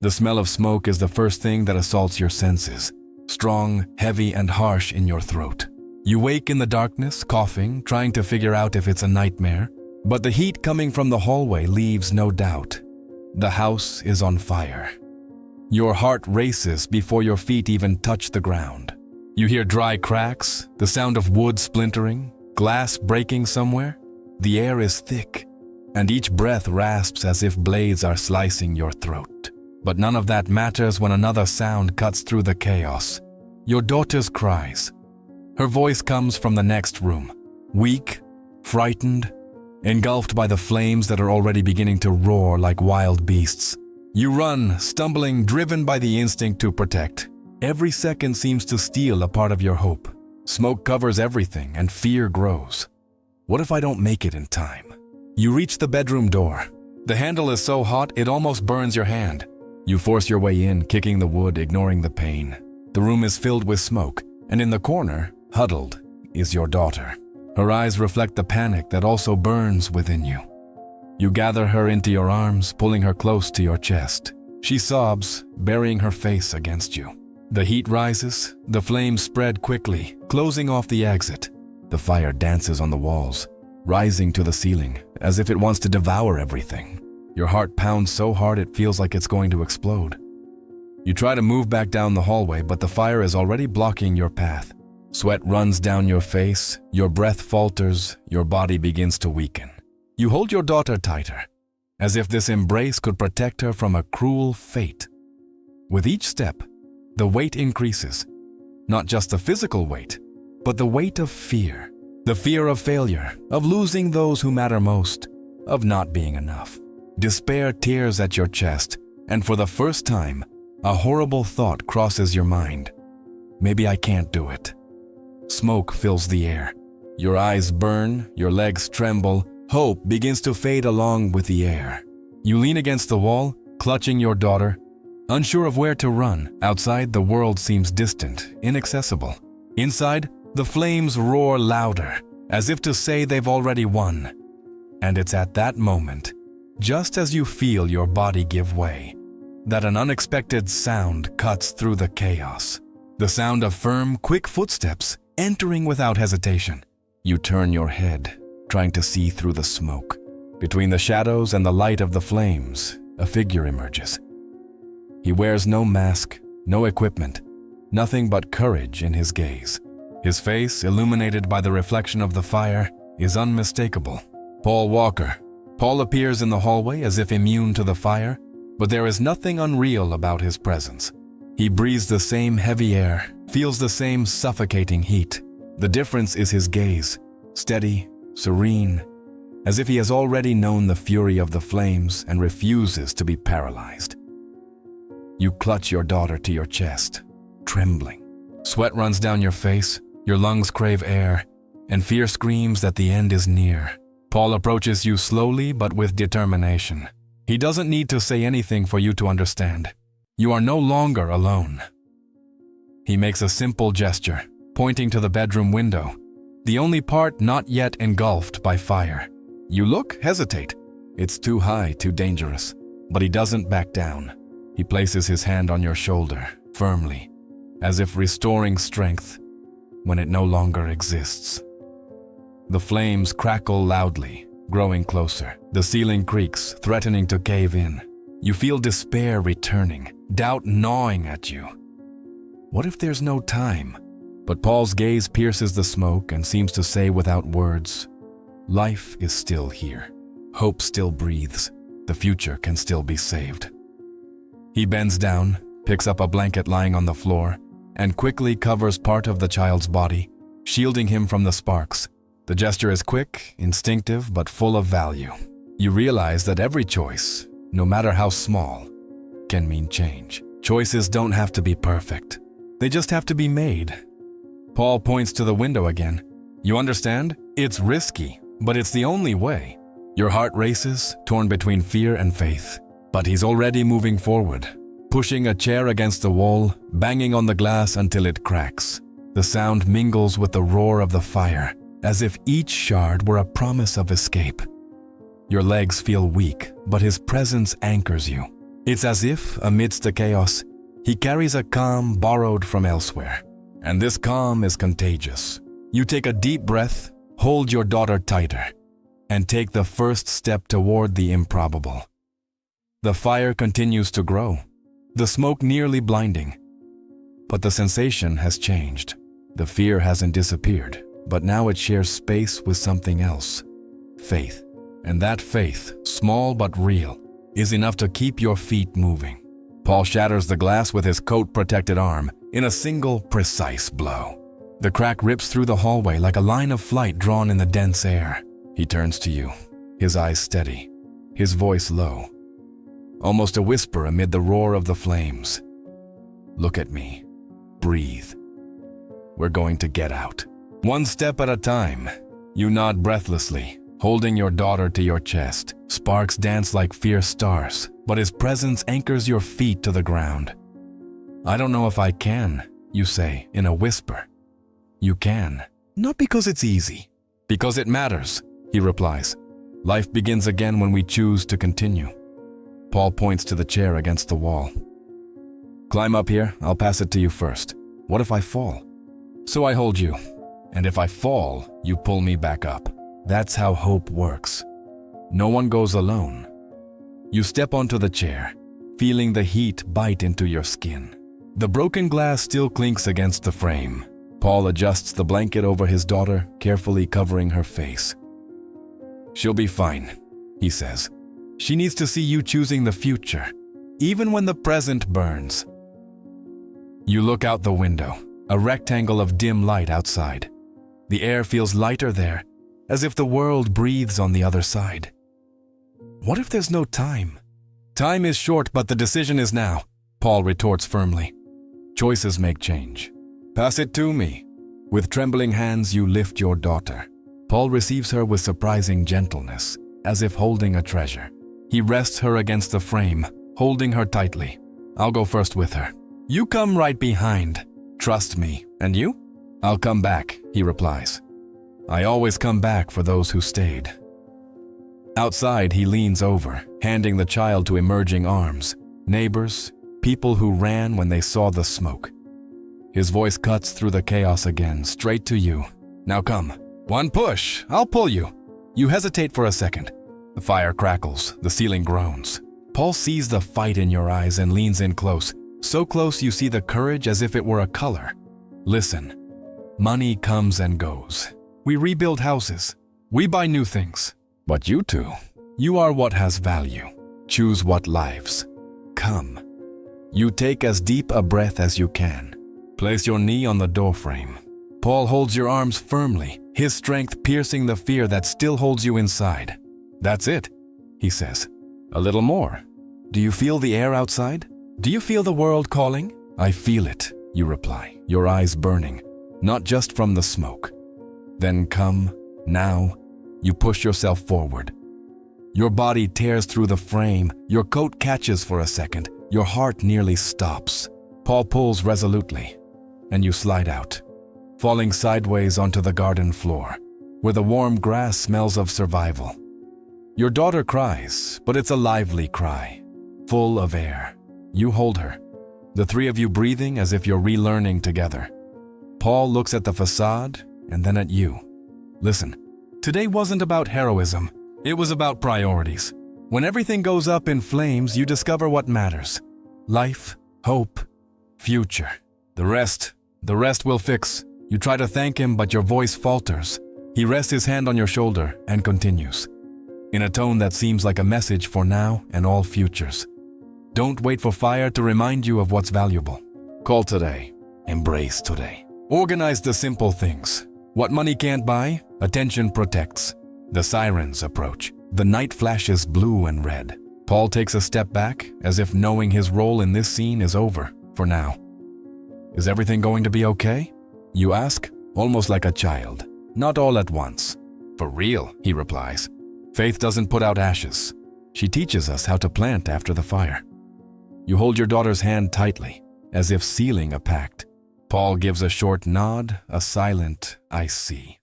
The smell of smoke is the first thing that assaults your senses, strong, heavy, and harsh in your throat. You wake in the darkness, coughing, trying to figure out if it's a nightmare, but the heat coming from the hallway leaves no doubt. The house is on fire. Your heart races before your feet even touch the ground. You hear dry cracks, the sound of wood splintering, glass breaking somewhere. The air is thick, and each breath rasps as if blades are slicing your throat. But none of that matters when another sound cuts through the chaos. Your daughter's cries. Her voice comes from the next room, weak, frightened, engulfed by the flames that are already beginning to roar like wild beasts. You run, stumbling, driven by the instinct to protect. Every second seems to steal a part of your hope. Smoke covers everything, and fear grows. What if I don't make it in time? You reach the bedroom door. The handle is so hot it almost burns your hand. You force your way in, kicking the wood, ignoring the pain. The room is filled with smoke, and in the corner, huddled, is your daughter. Her eyes reflect the panic that also burns within you. You gather her into your arms, pulling her close to your chest. She sobs, burying her face against you. The heat rises, the flames spread quickly, closing off the exit. The fire dances on the walls, rising to the ceiling, as if it wants to devour everything. Your heart pounds so hard it feels like it's going to explode. You try to move back down the hallway, but the fire is already blocking your path. Sweat runs down your face, your breath falters, your body begins to weaken. You hold your daughter tighter, as if this embrace could protect her from a cruel fate. With each step, the weight increases. Not just the physical weight, but the weight of fear. The fear of failure, of losing those who matter most, of not being enough. Despair tears at your chest, and for the first time, a horrible thought crosses your mind. Maybe I can't do it. Smoke fills the air. Your eyes burn, your legs tremble. Hope begins to fade along with the air. You lean against the wall, clutching your daughter, unsure of where to run. Outside, the world seems distant, inaccessible. Inside, the flames roar louder, as if to say they've already won. And it's at that moment, just as you feel your body give way, that an unexpected sound cuts through the chaos. The sound of firm, quick footsteps entering without hesitation. You turn your head, trying to see through the smoke. Between the shadows and the light of the flames, a figure emerges. He wears no mask, no equipment, nothing but courage in his gaze. His face, illuminated by the reflection of the fire, is unmistakable. Paul Walker. Paul appears in the hallway as if immune to the fire, but there is nothing unreal about his presence. He breathes the same heavy air, feels the same suffocating heat. The difference is his gaze, steady, serene, as if he has already known the fury of the flames and refuses to be paralyzed. You clutch your daughter to your chest, trembling. Sweat runs down your face, your lungs crave air, and fear screams that the end is near. Paul approaches you slowly but with determination. He doesn't need to say anything for you to understand. You are no longer alone. He makes a simple gesture, pointing to the bedroom window, the only part not yet engulfed by fire. You look, hesitate. It's too high, too dangerous. But he doesn't back down. He places his hand on your shoulder, firmly, as if restoring strength when it no longer exists. The flames crackle loudly, growing closer. The ceiling creaks, threatening to cave in. You feel despair returning, doubt gnawing at you. What if there's no time? But Paul's gaze pierces the smoke and seems to say without words, life is still here. Hope still breathes. The future can still be saved. He bends down, picks up a blanket lying on the floor, and quickly covers part of the child's body, shielding him from the sparks. The gesture is quick, instinctive, but full of value. You realize that every choice, no matter how small, can mean change. Choices don't have to be perfect. They just have to be made. Paul points to the window again. You understand? It's risky, but it's the only way. Your heart races, torn between fear and faith. But he's already moving forward, pushing a chair against the wall, banging on the glass until it cracks. The sound mingles with the roar of the fire, as if each shard were a promise of escape. Your legs feel weak, but his presence anchors you. It's as if, amidst the chaos, he carries a calm borrowed from elsewhere. And this calm is contagious. You take a deep breath, hold your daughter tighter, and take the first step toward the improbable. The fire continues to grow, the smoke nearly blinding. But the sensation has changed. The fear hasn't disappeared, but now it shares space with something else. Faith. And that faith, small but real, is enough to keep your feet moving. Paul shatters the glass with his coat-protected arm in a single, precise blow. The crack rips through the hallway like a line of flight drawn in the dense air. He turns to you, his eyes steady, his voice low, almost a whisper amid the roar of the flames. Look at me. Breathe. We're going to get out. One step at a time. You nod breathlessly, holding your daughter to your chest. Sparks dance like fierce stars, but his presence anchors your feet to the ground. I don't know if I can, you say in a whisper. You can. Not because it's easy. Because it matters, he replies. Life begins again when we choose to continue. Paul points to the chair against the wall. Climb up here, I'll pass it to you first. What if I fall? So I hold you. And if I fall, you pull me back up. That's how hope works. No one goes alone. You step onto the chair, feeling the heat bite into your skin. The broken glass still clinks against the frame. Paul adjusts the blanket over his daughter, carefully covering her face. She'll be fine, he says. She needs to see you choosing the future, even when the present burns. You look out the window, a rectangle of dim light outside. The air feels lighter there, as if the world breathes on the other side. What if there's no time? Time is short, but the decision is now, Paul retorts firmly. Choices make change. Pass it to me. With trembling hands, you lift your daughter. Paul receives her with surprising gentleness, as if holding a treasure. He rests her against the frame, holding her tightly. I'll go first with her. You come right behind. Trust me. And you? I'll come back, he replies. I always come back for those who stayed. Outside, he leans over, handing the child to emerging arms. Neighbors, people who ran when they saw the smoke. His voice cuts through the chaos again, straight to you. Now come. One push. I'll pull you. You hesitate for a second. The fire crackles. The ceiling groans. Paul sees the fight in your eyes and leans in close. So close you see the courage as if it were a color. Listen. Money comes and goes. We rebuild houses. We buy new things. But you two, you are what has value. Choose what lives. Come. You take as deep a breath as you can. Place your knee on the doorframe. Paul holds your arms firmly, his strength piercing the fear that still holds you inside. That's it, he says. A little more. Do you feel the air outside? Do you feel the world calling? I feel it, you reply, your eyes burning, not just from the smoke. Then come, now, you push yourself forward. Your body tears through the frame, your coat catches for a second, your heart nearly stops. Paul pulls resolutely, and you slide out, falling sideways onto the garden floor, where the warm grass smells of survival. Your daughter cries, but it's a lively cry, full of air. You hold her, the three of you breathing as if you're relearning together. Paul looks at the facade and then at you. Listen, today wasn't about heroism. It was about priorities. When everything goes up in flames, you discover what matters. Life, hope, future. The rest we'll fix. You try to thank him, but your voice falters. He rests his hand on your shoulder and continues, in a tone that seems like a message for now and all futures. Don't wait for fire to remind you of what's valuable. Call today. Embrace today. Organize the simple things. What money can't buy, attention protects. The sirens approach. The night flashes blue and red. Paul takes a step back, as if knowing his role in this scene is over, for now. Is everything going to be okay? You ask, almost like a child. Not all at once. For real, he replies. Faith doesn't put out ashes. She teaches us how to plant after the fire. You hold your daughter's hand tightly, as if sealing a pact. Paul gives a short nod, a silent, I see.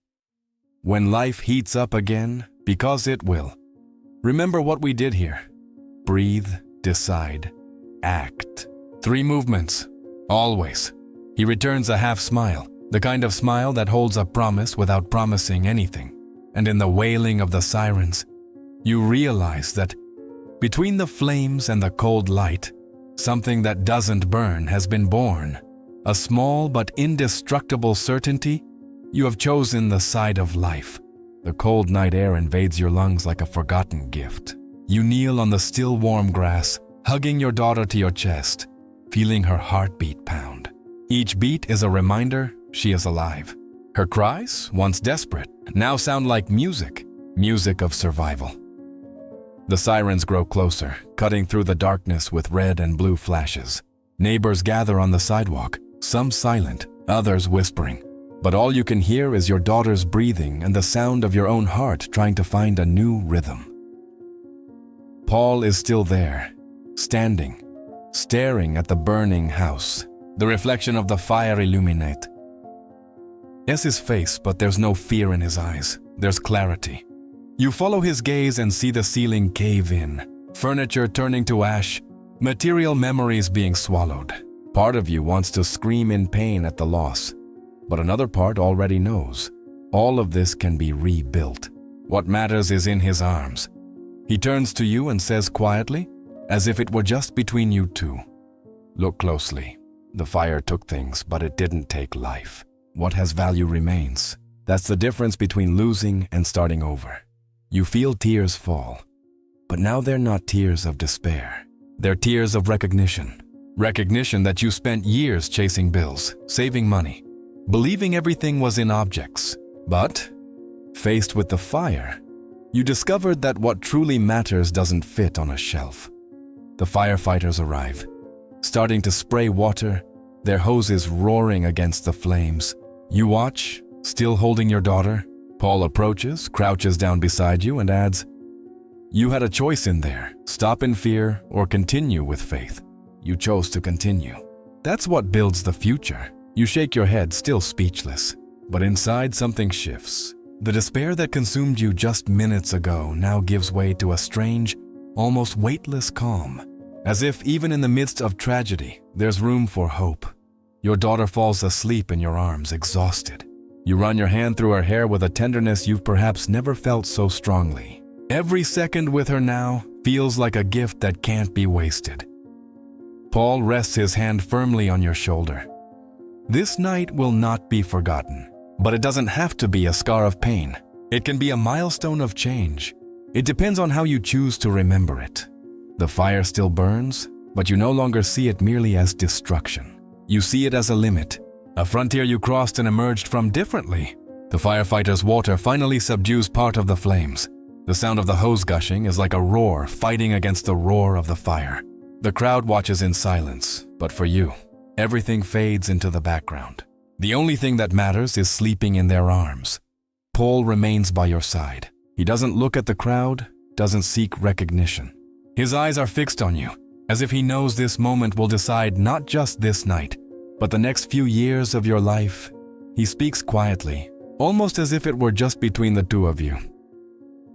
When life heats up again, because it will, remember what we did here. Breathe, decide, act. 3 movements. Always. He returns a half smile, the kind of smile that holds a promise without promising anything. And in the wailing of the sirens, you realize that between the flames and the cold light, something that doesn't burn has been born. A small but indestructible certainty. You have chosen the side of life. The cold night air invades your lungs like a forgotten gift. You kneel on the still warm grass, hugging your daughter to your chest, feeling her heartbeat pound. Each beat is a reminder she is alive. Her cries, once desperate, now sound like music, music of survival. The sirens grow closer, cutting through the darkness with red and blue flashes. Neighbors gather on the sidewalk, some silent, others whispering. But all you can hear is your daughter's breathing and the sound of your own heart trying to find a new rhythm. Paul is still there, standing, staring at the burning house. The reflection of the fire illuminate. It's his face, but there's no fear in his eyes. There's clarity. You follow his gaze and see the ceiling cave in, furniture turning to ash, material memories being swallowed. Part of you wants to scream in pain at the loss, but another part already knows. All of this can be rebuilt. What matters is in his arms. He turns to you and says quietly, as if it were just between you two, "Look closely. The fire took things, but it didn't take life. What has value remains. That's the difference between losing and starting over." You feel tears fall, but now they're not tears of despair. They're tears of recognition. Recognition that you spent years chasing bills, saving money, believing everything was in objects. But, faced with the fire, you discovered that what truly matters doesn't fit on a shelf. The firefighters arrive, starting to spray water, their hoses roaring against the flames. You watch, still holding your daughter. Paul approaches, crouches down beside you, and adds, "You had a choice in there, stop in fear or continue with faith. You chose to continue. That's what builds the future." You shake your head, still speechless. But inside something shifts. The despair that consumed you just minutes ago now gives way to a strange, almost weightless calm. As if even in the midst of tragedy, there's room for hope. Your daughter falls asleep in your arms, exhausted. You run your hand through her hair with a tenderness you've perhaps never felt so strongly. Every second with her now feels like a gift that can't be wasted. Paul rests his hand firmly on your shoulder. This night will not be forgotten, but it doesn't have to be a scar of pain. It can be a milestone of change. It depends on how you choose to remember it. The fire still burns, but you no longer see it merely as destruction. You see it as a limit, a frontier you crossed and emerged from differently. The firefighter's water finally subdues part of the flames. The sound of the hose gushing is like a roar fighting against the roar of the fire. The crowd watches in silence, but for you, everything fades into the background. The only thing that matters is sleeping in their arms. Paul remains by your side. He doesn't look at the crowd, doesn't seek recognition. His eyes are fixed on you, as if he knows this moment will decide not just this night, but the next few years of your life. He speaks quietly, almost as if it were just between the two of you.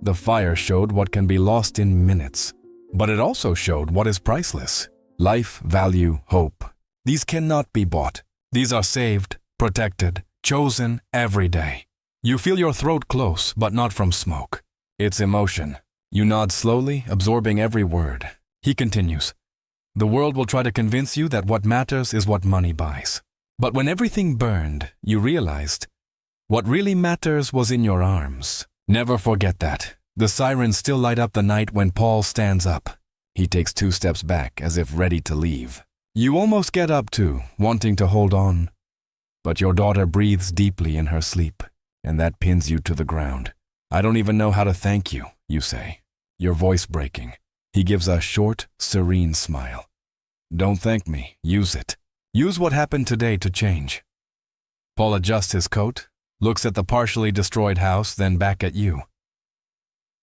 The fire showed what can be lost in minutes, but it also showed what is priceless. Life, value, hope. These cannot be bought. These are saved, protected, chosen every day. You feel your throat close, but not from smoke. It's emotion. You nod slowly, absorbing every word. He continues, "The world will try to convince you that what matters is what money buys. But when everything burned, you realized what really matters was in your arms. Never forget that." The sirens still light up the night when Paul stands up. He takes 2 steps back, as if ready to leave. You almost get up too, wanting to hold on. But your daughter breathes deeply in her sleep, and that pins you to the ground. "I don't even know how to thank you," you say, your voice breaking. He gives a short, serene smile. "Don't thank me, use it. Use what happened today to change." Paul adjusts his coat, looks at the partially destroyed house, then back at you.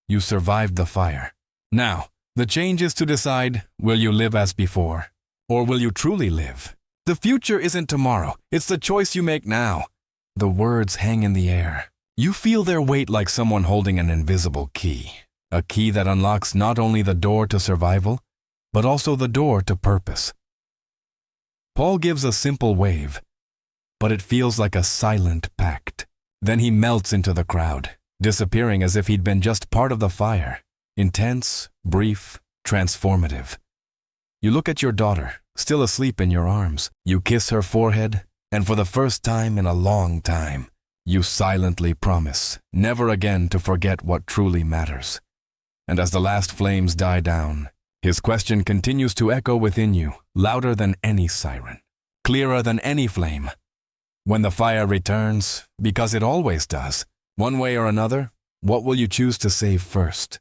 You survived the fire. Now, the change is to decide, will you live as before? Or will you truly live? The future isn't tomorrow, it's the choice you make now. The words hang in the air. You feel their weight like someone holding an invisible key. A key that unlocks not only the door to survival, but also the door to purpose. Paul gives a simple wave, but it feels like a silent pact. Then he melts into the crowd, disappearing as if he'd been just part of the fire. Intense, brief, transformative. You look at your daughter, still asleep in your arms. You kiss her forehead, and for the first time in a long time, you silently promise never again to forget what truly matters. And as the last flames die down, his question continues to echo within you, louder than any siren, clearer than any flame. When the fire returns, because it always does, one way or another, what will you choose to save first?